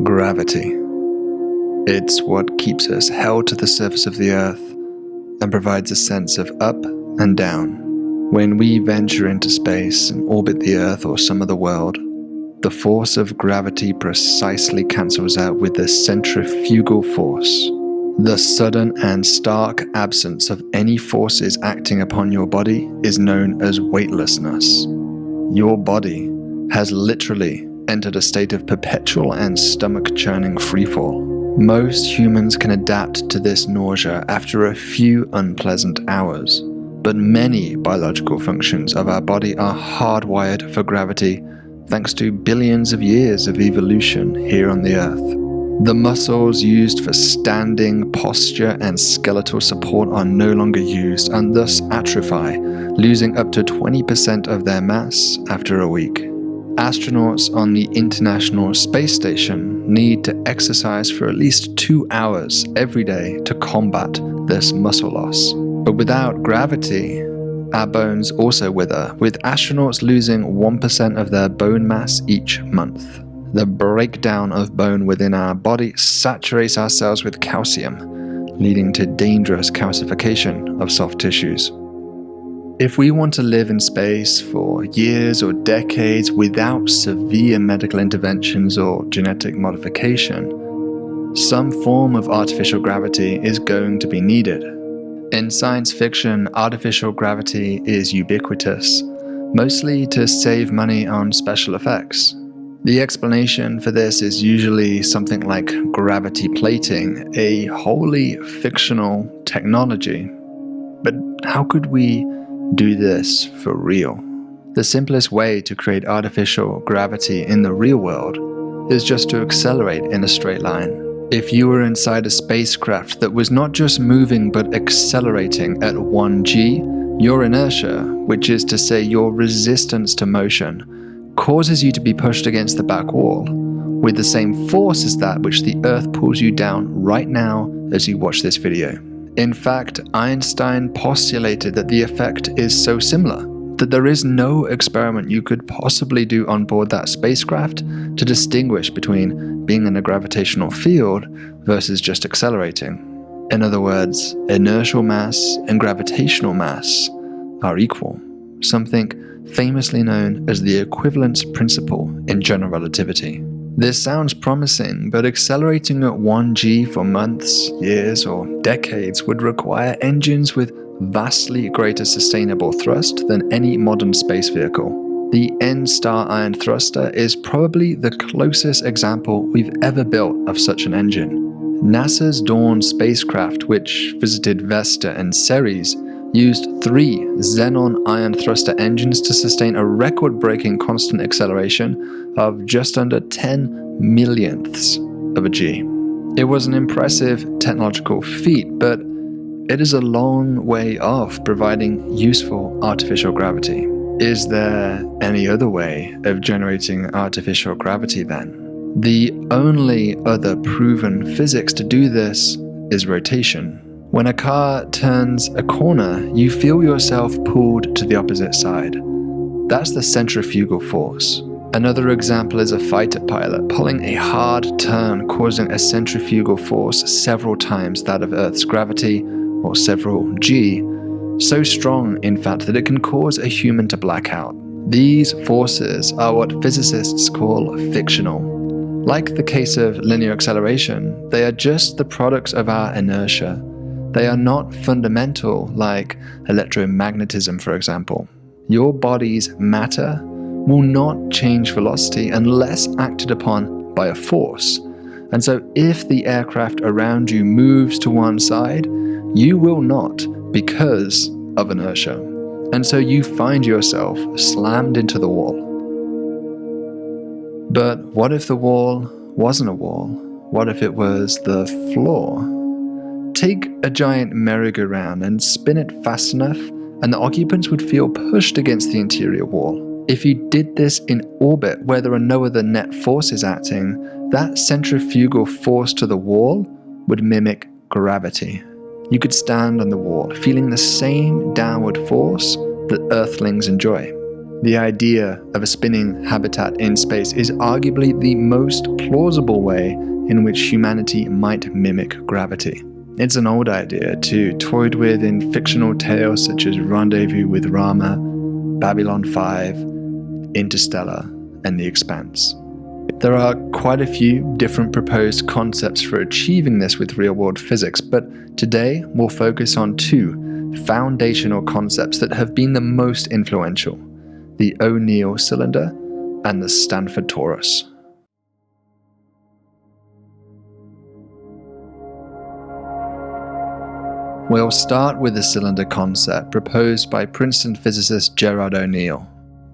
Gravity. It's what keeps us held to the surface of the Earth and provides a sense of up and down. When we venture into space and orbit the Earth or some other world, the force of gravity precisely cancels out with the centrifugal force. The sudden and stark absence of any forces acting upon your body is known as weightlessness. Your body has literally entered a state of perpetual and stomach-churning freefall. Most humans can adapt to this nausea after a few unpleasant hours, but many biological functions of our body are hardwired for gravity thanks to billions of years of evolution here on the Earth. The muscles used for standing, posture, and skeletal support are no longer used and thus atrophy, losing up to 20% of their mass after a week. Astronauts on the International Space Station need to exercise for at least 2 hours every day to combat this muscle loss. But without gravity, our bones also wither, with astronauts losing 1% of their bone mass each month. The breakdown of bone within our body saturates our cells with calcium, leading to dangerous calcification of soft tissues. If we want to live in space for years or decades without severe medical interventions or genetic modification, some form of artificial gravity is going to be needed. In science fiction, artificial gravity is ubiquitous, mostly to save money on special effects. The explanation for this is usually something like gravity plating, a wholly fictional technology. But how could we do this for real? The simplest way to create artificial gravity in the real world is just to accelerate in a straight line. If you were inside a spacecraft that was not just moving but accelerating at 1g, your inertia, which is to say your resistance to motion, causes you to be pushed against the back wall with the same force as that which the Earth pulls you down right now as you watch this video. In fact, Einstein postulated that the effect is so similar that there is no experiment you could possibly do on board that spacecraft to distinguish between being in a gravitational field versus just accelerating. In other words, inertial mass and gravitational mass are equal, something famously known as the equivalence principle in general relativity. This sounds promising, but accelerating at 1g for months, years, or decades would require engines with vastly greater sustainable thrust than any modern space vehicle. The N-star iron thruster is probably the closest example we've ever built of such an engine. NASA's Dawn spacecraft, which visited Vesta and Ceres, used 3 xenon iron thruster engines to sustain a record-breaking constant acceleration of just under 10 millionths of a g. It was an impressive technological feat, but it is a long way off providing useful artificial gravity. Is there any other way of generating artificial gravity then? The only other proven physics to do this is rotation. When a car turns a corner, you feel yourself pulled to the opposite side. That's the centrifugal force. Another example is a fighter pilot pulling a hard turn, causing a centrifugal force several times that of Earth's gravity, or several g, so strong in fact that it can cause a human to black out. These forces are what physicists call fictional. Like the case of linear acceleration, they are just the products of our inertia. They are not fundamental like electromagnetism, for example. Your body's matter will not change velocity unless acted upon by a force. And so if the aircraft around you moves to one side, you will not because of inertia. And so you find yourself slammed into the wall. But what if the wall wasn't a wall? What if it was the floor? Take a giant merry-go-round and spin it fast enough, and the occupants would feel pushed against the interior wall. If you did this in orbit where there are no other net forces acting, that centrifugal force to the wall would mimic gravity. You could stand on the wall, feeling the same downward force that Earthlings enjoy. The idea of a spinning habitat in space is arguably the most plausible way in which humanity might mimic gravity. It's an old idea too, toyed with in fictional tales such as Rendezvous with Rama, Babylon 5, Interstellar, and The Expanse. There are quite a few different proposed concepts for achieving this with real-world physics, but today we'll focus on two foundational concepts that have been the most influential: the O'Neill cylinder and the Stanford Torus. We'll start with the cylinder concept proposed by Princeton physicist Gerard O'Neill.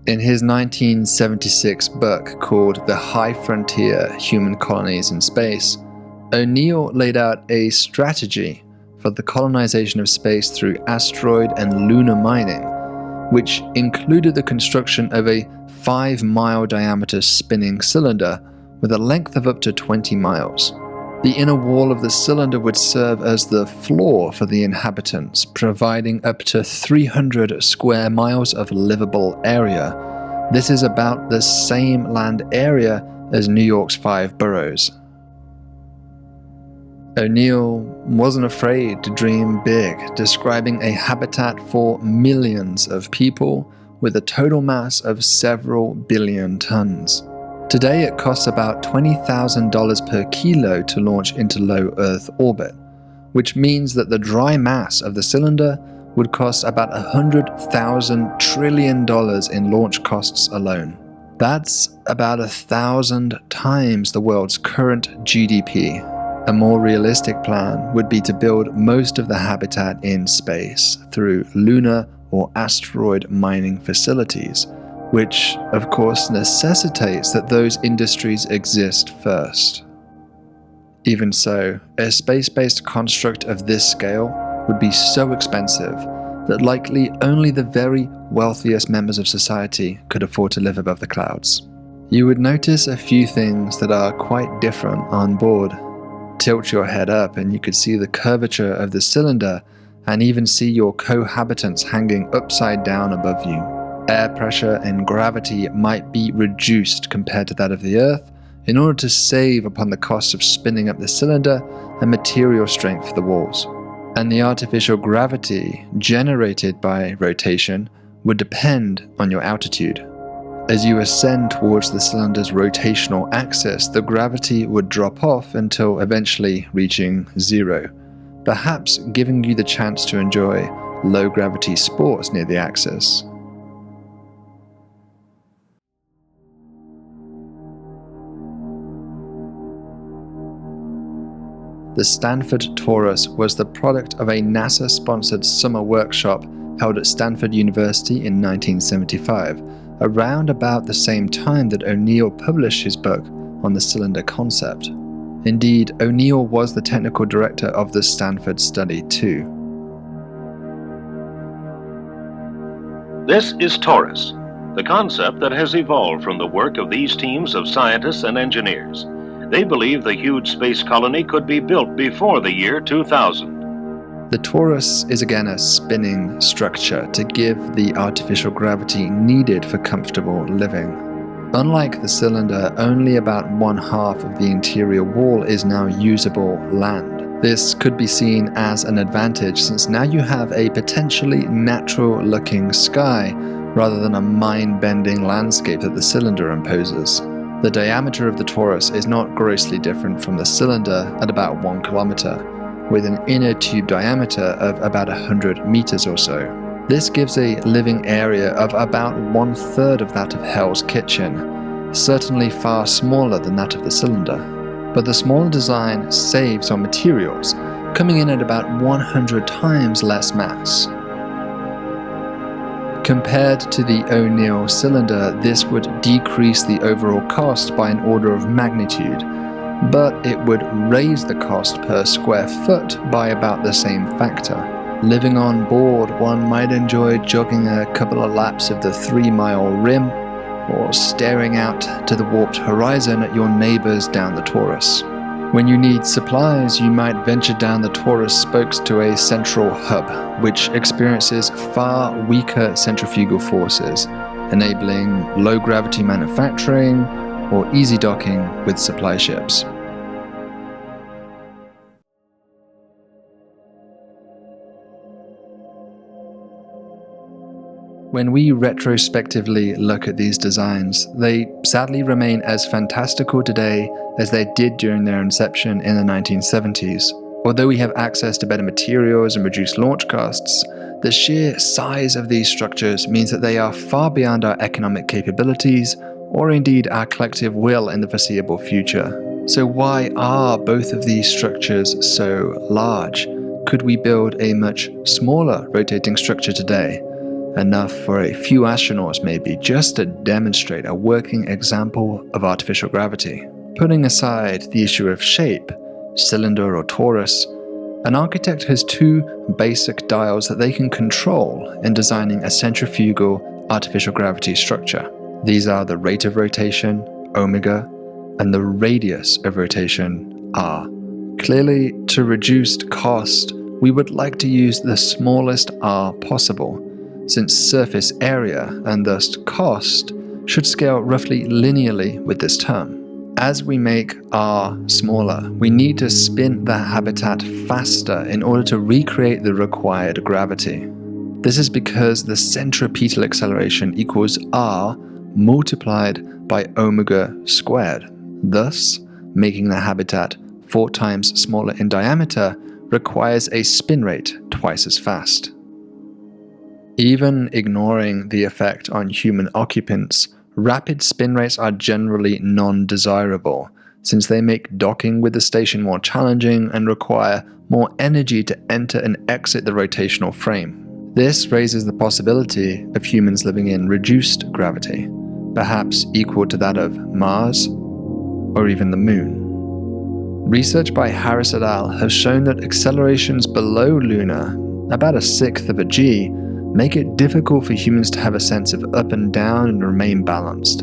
In his 1976 book called The High Frontier: Human Colonies in Space, O'Neill laid out a strategy for the colonization of space through asteroid and lunar mining, which included the construction of a 5-mile diameter spinning cylinder with a length of up to 20 miles. The inner wall of the cylinder would serve as the floor for the inhabitants, providing up to 300 square miles of livable area. This is about the same land area as New York's 5 boroughs. O'Neill wasn't afraid to dream big, describing a habitat for millions of people with a total mass of several billion tons. Today it costs about $20,000 per kilo to launch into low Earth orbit, which means that the dry mass of the cylinder would cost about $100,000 trillion in launch costs alone. That's about 1,000 times the world's current GDP. A more realistic plan would be to build most of the habitat in space through lunar or asteroid mining facilities, which of course necessitates that those industries exist first. Even so, a space-based construct of this scale would be so expensive that likely only the very wealthiest members of society could afford to live above the clouds. You would notice a few things that are quite different on board. Tilt your head up and you could see the curvature of the cylinder and even see your cohabitants hanging upside down above you. Air pressure and gravity might be reduced compared to that of the Earth in order to save upon the cost of spinning up the cylinder and material strength for the walls. And the artificial gravity generated by rotation would depend on your altitude. As you ascend towards the cylinder's rotational axis, the gravity would drop off until eventually reaching zero, perhaps giving you the chance to enjoy low-gravity sports near the axis. The Stanford Torus was the product of a NASA-sponsored summer workshop held at Stanford University in 1975, around about the same time that O'Neill published his book on the cylinder concept. Indeed, O'Neill was the technical director of the Stanford study too. This is Torus, the concept that has evolved from the work of these teams of scientists and engineers. They believe the huge space colony could be built before the year 2000. The torus is again a spinning structure to give the artificial gravity needed for comfortable living. Unlike the cylinder, only about 1/2 of the interior wall is now usable land. This could be seen as an advantage since now you have a potentially natural-looking sky rather than a mind-bending landscape that the cylinder imposes. The diameter of the torus is not grossly different from the cylinder at about 1 kilometer, with an inner tube diameter of about 100 meters or so. This gives a living area of about 1/3 of that of Hell's Kitchen, certainly far smaller than that of the cylinder. But the smaller design saves on materials, coming in at about 100 times less mass. Compared to the O'Neill cylinder, this would decrease the overall cost by an order of magnitude, but it would raise the cost per square foot by about the same factor. Living on board, one might enjoy jogging a couple of laps of the 3-mile rim, or staring out to the warped horizon at your neighbors down the torus. When you need supplies, you might venture down the torus spokes to a central hub, which experiences far weaker centrifugal forces, enabling low-gravity manufacturing or easy docking with supply ships. When we retrospectively look at these designs, they sadly remain as fantastical today as they did during their inception in the 1970s. Although we have access to better materials and reduced launch costs, the sheer size of these structures means that they are far beyond our economic capabilities, or indeed our collective will in the foreseeable future. So why are both of these structures so large? Could we build a much smaller rotating structure today? Enough for a few astronauts maybe, just to demonstrate a working example of artificial gravity. Putting aside the issue of shape, cylinder or torus, an architect has two basic dials that they can control in designing a centrifugal artificial gravity structure. These are the rate of rotation, omega, and the radius of rotation, r. Clearly, to reduce cost, we would like to use the smallest r possible, since surface area and thus cost should scale roughly linearly with this term. As we make r smaller, we need to spin the habitat faster in order to recreate the required gravity. This is because the centripetal acceleration equals r multiplied by omega squared. Thus, making the habitat 4 times smaller in diameter requires a spin rate twice as fast. Even ignoring the effect on human occupants, rapid spin rates are generally non-desirable, since they make docking with the station more challenging and require more energy to enter and exit the rotational frame. This raises the possibility of humans living in reduced gravity, perhaps equal to that of Mars or even the Moon. Research by Harris et al. Has shown that accelerations below lunar, about 1/6 of a g, make it difficult for humans to have a sense of up and down and remain balanced.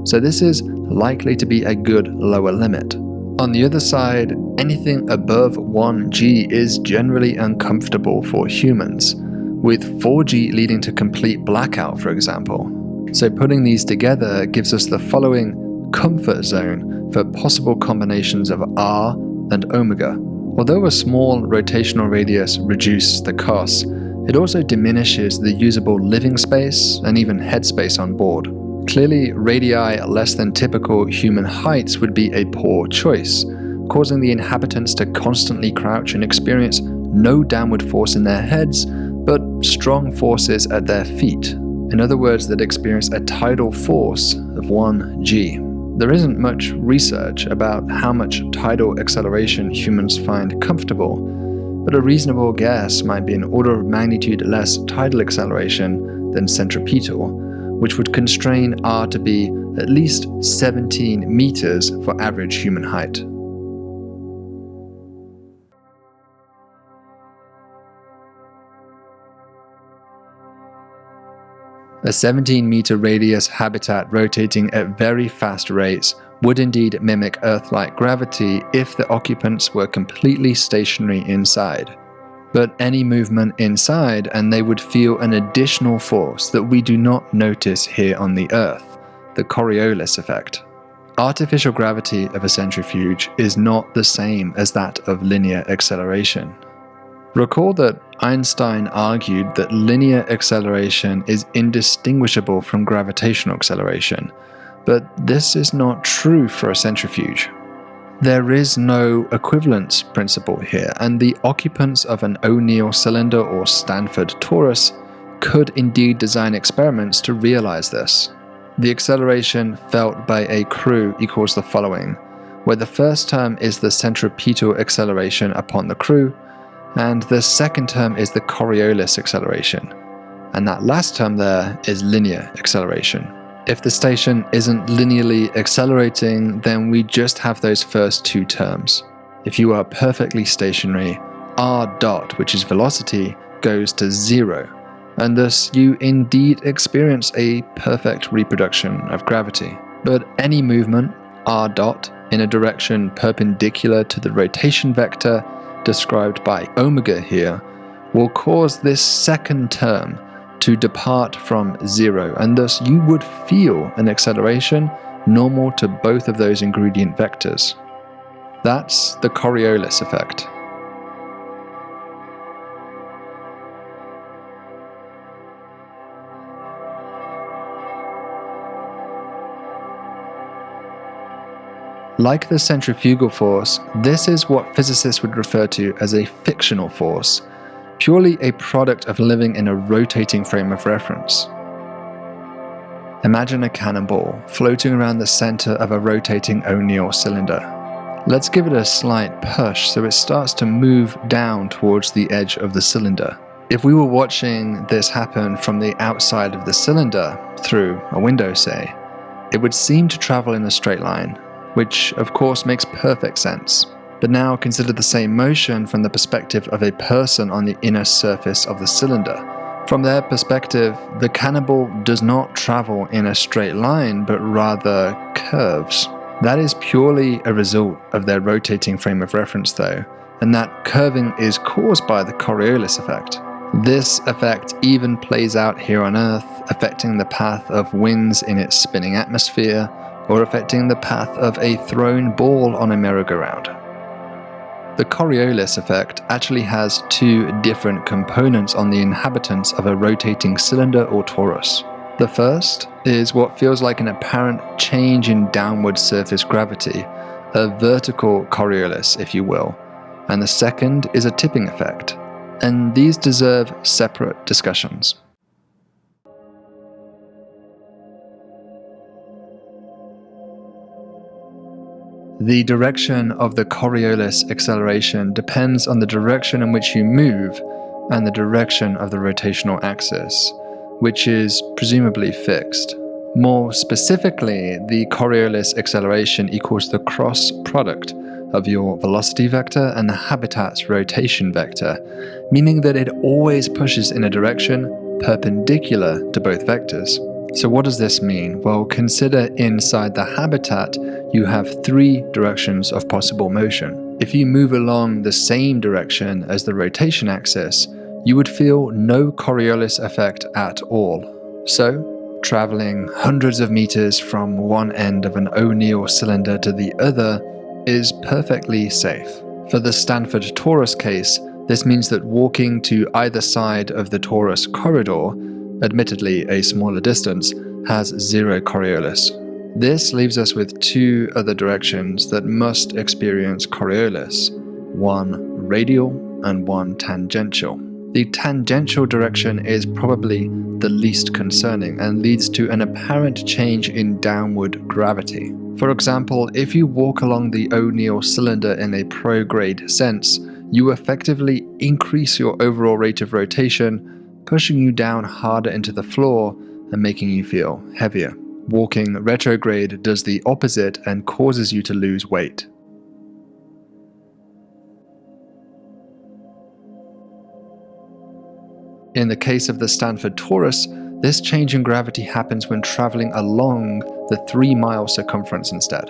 So this is likely to be a good lower limit. On the other side, anything above 1g is generally uncomfortable for humans, with 4g leading to complete blackout, for example. So putting these together gives us the following comfort zone for possible combinations of r and omega. Although a small rotational radius reduces the costs, it also diminishes the usable living space and even headspace on board. Clearly, radii less than typical human heights would be a poor choice, causing the inhabitants to constantly crouch and experience no downward force in their heads, but strong forces at their feet. In other words, they'd experience a tidal force of 1g. There isn't much research about how much tidal acceleration humans find comfortable, but a reasonable guess might be an order of magnitude less tidal acceleration than centripetal, which would constrain r to be at least 17 meters for average human height. A 17-meter radius habitat rotating at very fast rates would indeed mimic Earth-like gravity if the occupants were completely stationary inside. But any movement inside and they would feel an additional force that we do not notice here on the Earth, the Coriolis effect. Artificial gravity of a centrifuge is not the same as that of linear acceleration. Recall that Einstein argued that linear acceleration is indistinguishable from gravitational acceleration, but this is not true for a centrifuge. There is no equivalence principle here, and the occupants of an O'Neill cylinder or Stanford Torus could indeed design experiments to realize this. The acceleration felt by a crew equals the following, where the first term is the centripetal acceleration upon the crew, and the second term is the Coriolis acceleration, and that last term there is linear acceleration. If the station isn't linearly accelerating, then we just have those first two terms. If you are perfectly stationary, r dot, which is velocity, goes to 0, and thus you indeed experience a perfect reproduction of gravity. But any movement, r dot, in a direction perpendicular to the rotation vector described by omega here, will cause this second term to depart from zero, and thus you would feel an acceleration normal to both of those ingredient vectors. That's the Coriolis effect. Like the centrifugal force, this is what physicists would refer to as a fictional force, purely a product of living in a rotating frame of reference. Imagine a cannonball floating around the center of a rotating O'Neill cylinder. Let's give it a slight push so it starts to move down towards the edge of the cylinder. If we were watching this happen from the outside of the cylinder, through a window say, it would seem to travel in a straight line, which of course makes perfect sense. But now consider the same motion from the perspective of a person on the inner surface of the cylinder. From their perspective, the cannonball does not travel in a straight line, but rather curves. That is purely a result of their rotating frame of reference though, and that curving is caused by the Coriolis effect. This effect even plays out here on Earth, affecting the path of winds in its spinning atmosphere, or affecting the path of a thrown ball on a merry-go-round. The Coriolis effect actually has two different components on the inhabitants of a rotating cylinder or torus. The first is what feels like an apparent change in downward surface gravity, a vertical Coriolis, if you will, and the second is a tipping effect, and these deserve separate discussions. The direction of the Coriolis acceleration depends on the direction in which you move and the direction of the rotational axis, which is presumably fixed. More specifically, the Coriolis acceleration equals the cross product of your velocity vector and the habitat's rotation vector, meaning that it always pushes in a direction perpendicular to both vectors. So what does this mean? Well, consider inside the habitat, you have three directions of possible motion. If you move along the same direction as the rotation axis, you would feel no Coriolis effect at all. So, traveling hundreds of meters from one end of an O'Neill cylinder to the other is perfectly safe. For the Stanford Torus case, this means that walking to either side of the torus corridor, admittedly a smaller distance, has zero Coriolis. This leaves us with two other directions that must experience Coriolis, one radial and one tangential. The tangential direction is probably the least concerning and leads to an apparent change in downward gravity. For example, if you walk along the O'Neill cylinder in a prograde sense, you effectively increase your overall rate of rotation, pushing you down harder into the floor and making you feel heavier. Walking retrograde does the opposite and causes you to lose weight. In the case of the Stanford Torus, this change in gravity happens when traveling along the 3-mile circumference instead.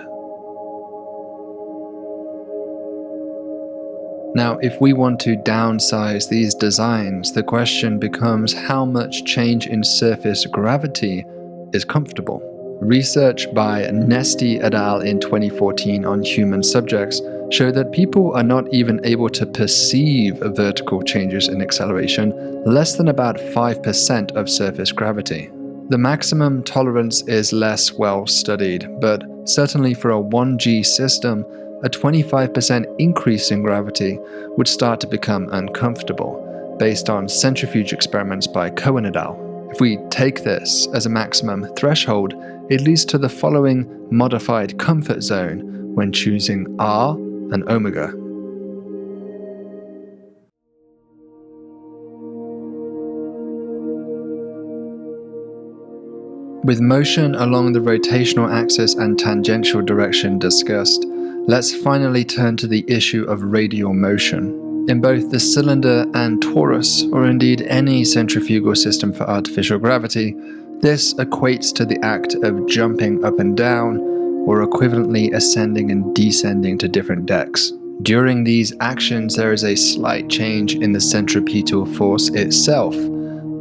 Now, if we want to downsize these designs, the question becomes how much change in surface gravity is comfortable. Research by Nesti et al. In 2014 on human subjects showed that people are not even able to perceive vertical changes in acceleration less than about 5% of surface gravity. The maximum tolerance is less well studied, but certainly for a 1G system, a 25% increase in gravity would start to become uncomfortable, based on centrifuge experiments by Cohen et al. If we take this as a maximum threshold, it leads to the following modified comfort zone when choosing R and omega. With motion along the rotational axis and tangential direction discussed, let's finally turn to the issue of radial motion. In both the cylinder and torus, or indeed any centrifugal system for artificial gravity, this equates to the act of jumping up and down, or equivalently ascending and descending to different decks. During these actions, there is a slight change in the centripetal force itself,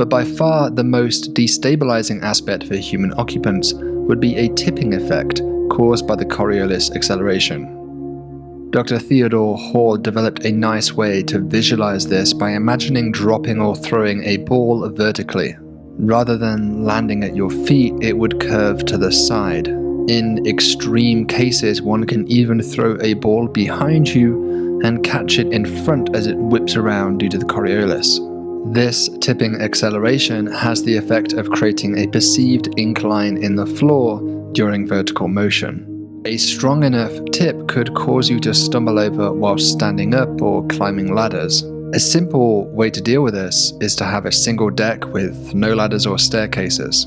But by far the most destabilizing aspect for human occupants would be a tipping effect caused by the Coriolis acceleration. Dr. Theodore Hall developed a nice way to visualize this by imagining dropping or throwing a ball vertically. Rather than landing at your feet, it would curve to the side. In extreme cases, one can even throw a ball behind you and catch it in front as it whips around due to the Coriolis. This tipping acceleration has the effect of creating a perceived incline in the floor during vertical motion. A strong enough tip could cause you to stumble over while standing up or climbing ladders. A simple way to deal with this is to have a single deck with no ladders or staircases.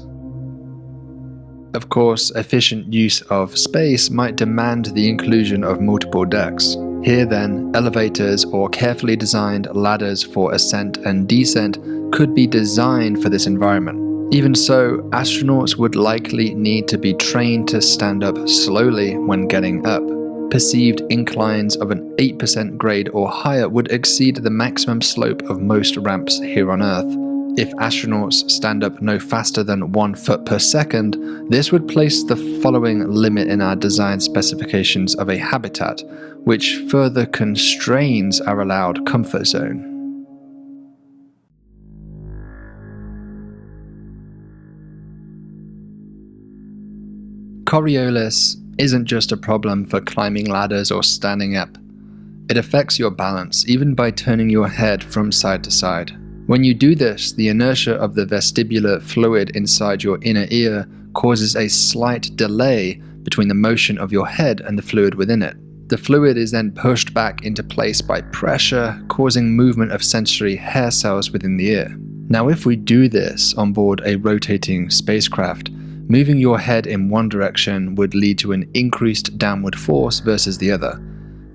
Of course, efficient use of space might demand the inclusion of multiple decks. Here then, elevators or carefully designed ladders for ascent and descent could be designed for this environment. Even so, astronauts would likely need to be trained to stand up slowly when getting up. Perceived inclines of an 8% grade or higher would exceed the maximum slope of most ramps here on Earth. If astronauts stand up no faster than 1 foot per second, this would place the following limit in our design specifications of a habitat, which further constrains our allowed comfort zone. Coriolis isn't just a problem for climbing ladders or standing up. It affects your balance, even by turning your head from side to side. When you do this, the inertia of the vestibular fluid inside your inner ear causes a slight delay between the motion of your head and the fluid within it. The fluid is then pushed back into place by pressure, causing movement of sensory hair cells within the ear. Now, if we do this on board a rotating spacecraft, moving your head in one direction would lead to an increased downward force versus the other.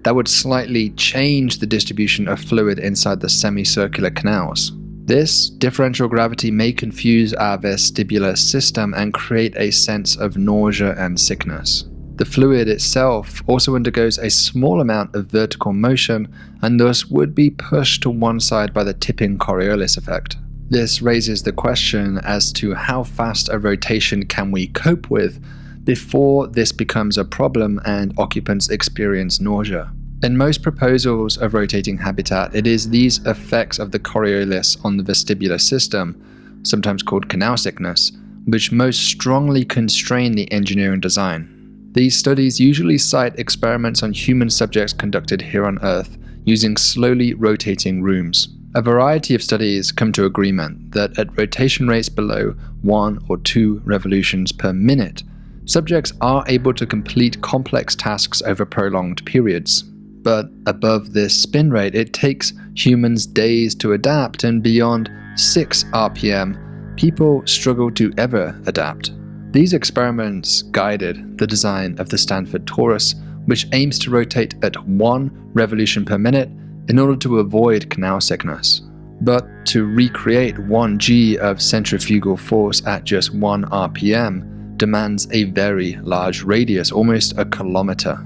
That would slightly change the distribution of fluid inside the semicircular canals. This differential gravity may confuse our vestibular system and create a sense of nausea and sickness. The fluid itself also undergoes a small amount of vertical motion and thus would be pushed to one side by the tipping Coriolis effect. This raises the question as to how fast a rotation can we cope with before this becomes a problem and occupants experience nausea. In most proposals of rotating habitat, it is these effects of the Coriolis on the vestibular system, sometimes called Canal Sickness, which most strongly constrain the engineering design. These studies usually cite experiments on human subjects conducted here on Earth using slowly rotating rooms. A variety of studies come to agreement that at rotation rates below 1 or 2 revolutions per minute, subjects are able to complete complex tasks over prolonged periods. But above this spin rate, it takes humans days to adapt, and beyond 6 RPM, people struggle to ever adapt. These experiments guided the design of the Stanford Torus, which aims to rotate at 1 revolution per minute in order to avoid canal sickness. But to recreate 1 G of centrifugal force at just 1 RPM demands a very large radius, almost a kilometer.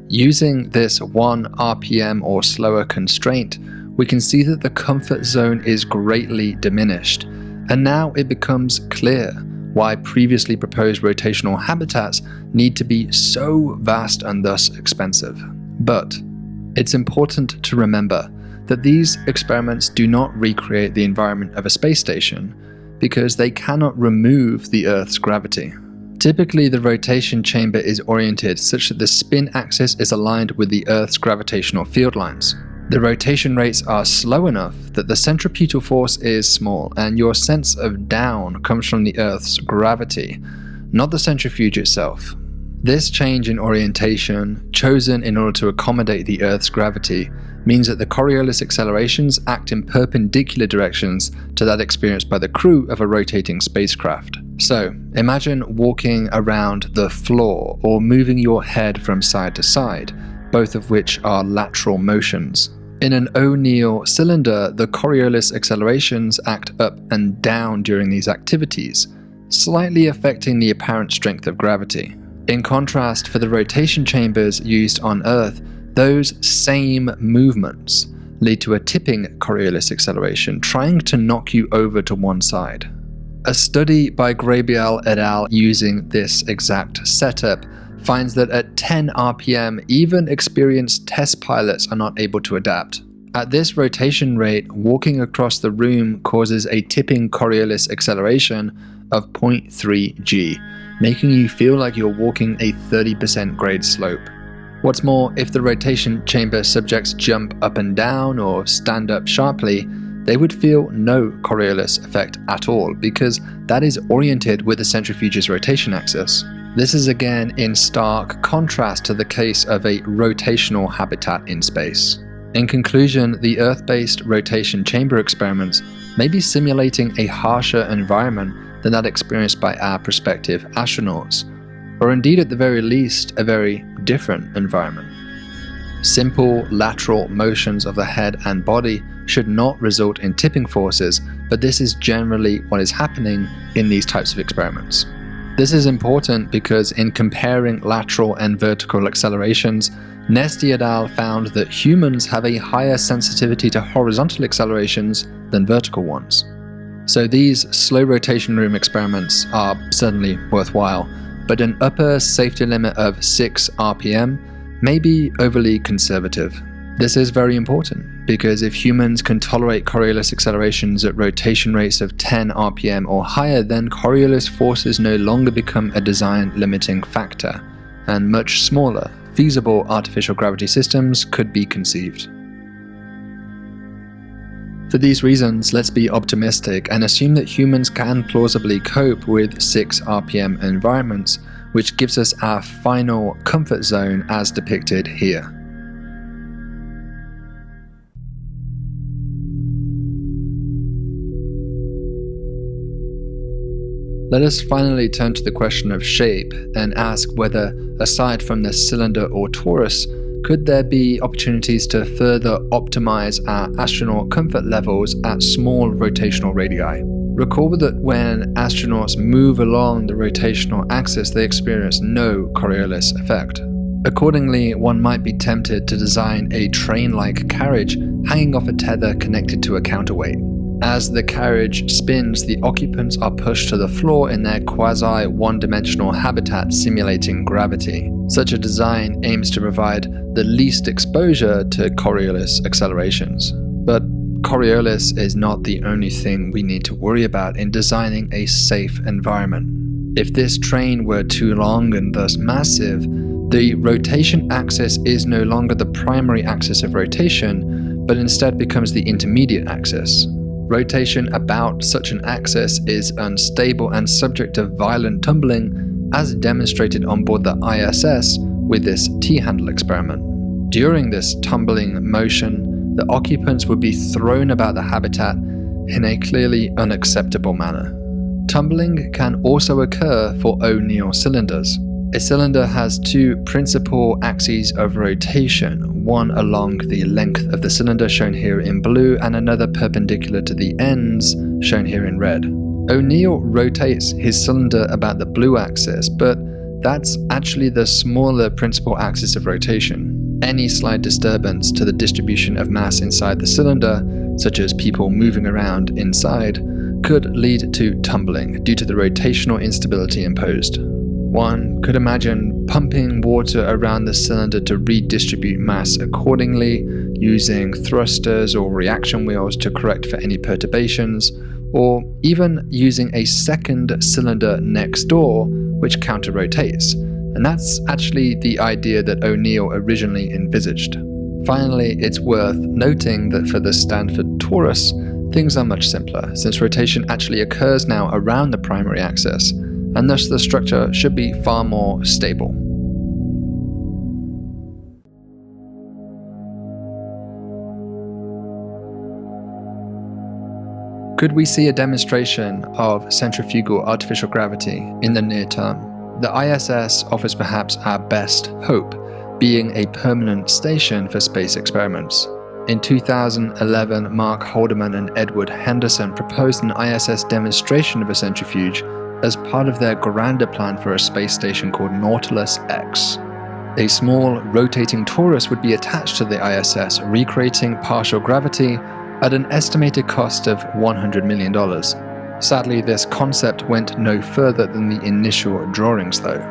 Using this 1 RPM or slower constraint, we can see that the comfort zone is greatly diminished, and now it becomes clear why previously proposed rotational habitats need to be so vast and thus expensive. But it's important to remember that these experiments do not recreate the environment of a space station because they cannot remove the Earth's gravity. Typically, the rotation chamber is oriented such that the spin axis is aligned with the Earth's gravitational field lines. The rotation rates are slow enough that the centripetal force is small, and your sense of down comes from the Earth's gravity, not the centrifuge itself. This change in orientation, chosen in order to accommodate the Earth's gravity, means that the Coriolis accelerations act in perpendicular directions to that experienced by the crew of a rotating spacecraft. So, imagine walking around the floor or moving your head from side to side, both of which are lateral motions. In an O'Neill cylinder, the Coriolis accelerations act up and down during these activities, slightly affecting the apparent strength of gravity. In contrast, for the rotation chambers used on Earth, those same movements lead to a tipping Coriolis acceleration, trying to knock you over to one side. A study by Grabiel et al. Using this exact setup finds that at 10 RPM, even experienced test pilots are not able to adapt. At this rotation rate, walking across the room causes a tipping Coriolis acceleration of 0.3 g, making you feel like you're walking a 30% grade slope. What's more, if the rotation chamber subjects jump up and down or stand up sharply, they would feel no Coriolis effect at all, because that is oriented with the centrifuge's rotation axis. This is again in stark contrast to the case of a rotational habitat in space. In conclusion, the Earth-based rotation chamber experiments may be simulating a harsher environment than that experienced by our prospective astronauts, or indeed at the very least, a very different environment. Simple lateral motions of the head and body should not result in tipping forces, but this is generally what is happening in these types of experiments. This is important because in comparing lateral and vertical accelerations, Nesti et al. Found that humans have a higher sensitivity to horizontal accelerations than vertical ones. So these slow rotation room experiments are certainly worthwhile, but an upper safety limit of 6 RPM may be overly conservative. This is very important, because if humans can tolerate Coriolis accelerations at rotation rates of 10 RPM or higher, then Coriolis forces no longer become a design limiting factor, and much smaller, feasible artificial gravity systems could be conceived. For these reasons, let's be optimistic and assume that humans can plausibly cope with 6 RPM environments, which gives us our final comfort zone as depicted here. Let us finally turn to the question of shape and ask whether, aside from the cylinder or torus, could there be opportunities to further optimize our astronaut comfort levels at small rotational radii? Recall that when astronauts move along the rotational axis, they experience no Coriolis effect. Accordingly, one might be tempted to design a train-like carriage hanging off a tether connected to a counterweight. As the carriage spins, the occupants are pushed to the floor in their quasi-one-dimensional habitat simulating gravity. Such a design aims to provide the least exposure to Coriolis accelerations. But Coriolis is not the only thing we need to worry about in designing a safe environment. If this train were too long and thus massive, the rotation axis is no longer the primary axis of rotation, but instead becomes the intermediate axis. Rotation about such an axis is unstable and subject to violent tumbling, as demonstrated on board the ISS with this T-handle experiment. During this tumbling motion, the occupants would be thrown about the habitat in a clearly unacceptable manner. Tumbling can also occur for O'Neill cylinders. A cylinder has 2 principal axes of rotation, one along the length of the cylinder shown here in blue and another perpendicular to the ends shown here in red. O'Neill rotates his cylinder about the blue axis, but that's actually the smaller principal axis of rotation. Any slight disturbance to the distribution of mass inside the cylinder, such as people moving around inside, could lead to tumbling due to the rotational instability imposed. One could imagine pumping water around the cylinder to redistribute mass accordingly, using thrusters or reaction wheels to correct for any perturbations, or even using a second cylinder next door which counter-rotates. And that's actually the idea that O'Neill originally envisaged. Finally, it's worth noting that for the Stanford Torus, things are much simpler, since rotation actually occurs now around the primary axis, and thus the structure should be far more stable. Could we see a demonstration of centrifugal artificial gravity in the near term? The ISS offers perhaps our best hope, being a permanent station for space experiments. In 2011, Mark Haldeman and Edward Henderson proposed an ISS demonstration of a centrifuge as part of their grander plan for a space station called Nautilus X. A small rotating torus would be attached to the ISS, recreating partial gravity at an estimated cost of $100 million. Sadly, this concept went no further than the initial drawings though.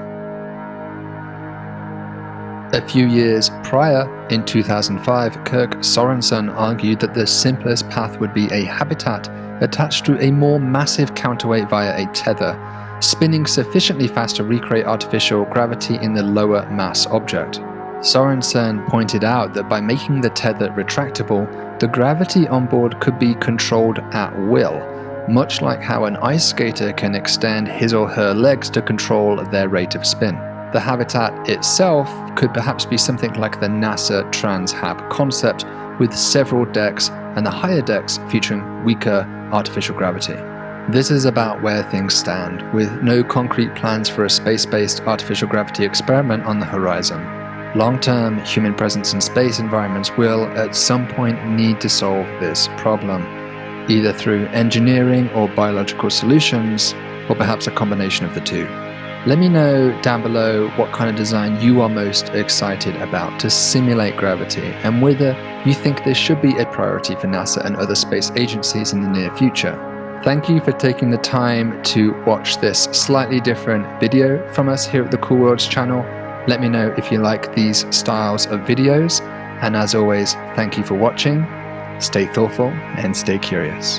A few years prior, in 2005, Kirk Sorensen argued that the simplest path would be a habitat attached to a more massive counterweight via a tether, spinning sufficiently fast to recreate artificial gravity in the lower mass object. Sorensen pointed out that by making the tether retractable, the gravity on board could be controlled at will, much like how an ice skater can extend his or her legs to control their rate of spin. The habitat itself could perhaps be something like the NASA Trans-Hab concept, with several decks and the higher decks featuring weaker artificial gravity. This is about where things stand, with no concrete plans for a space-based artificial gravity experiment on the horizon. Long-term human presence in space environments will at some point need to solve this problem, either through engineering or biological solutions, or perhaps a combination of the two. Let me know down below what kind of design you are most excited about to simulate gravity, and whether you think this should be a priority for NASA and other space agencies in the near future. Thank you for taking the time to watch this slightly different video from us here at the Cool Worlds channel. Let me know if you like these styles of videos, and as always, thank you for watching. Stay thoughtful and stay curious.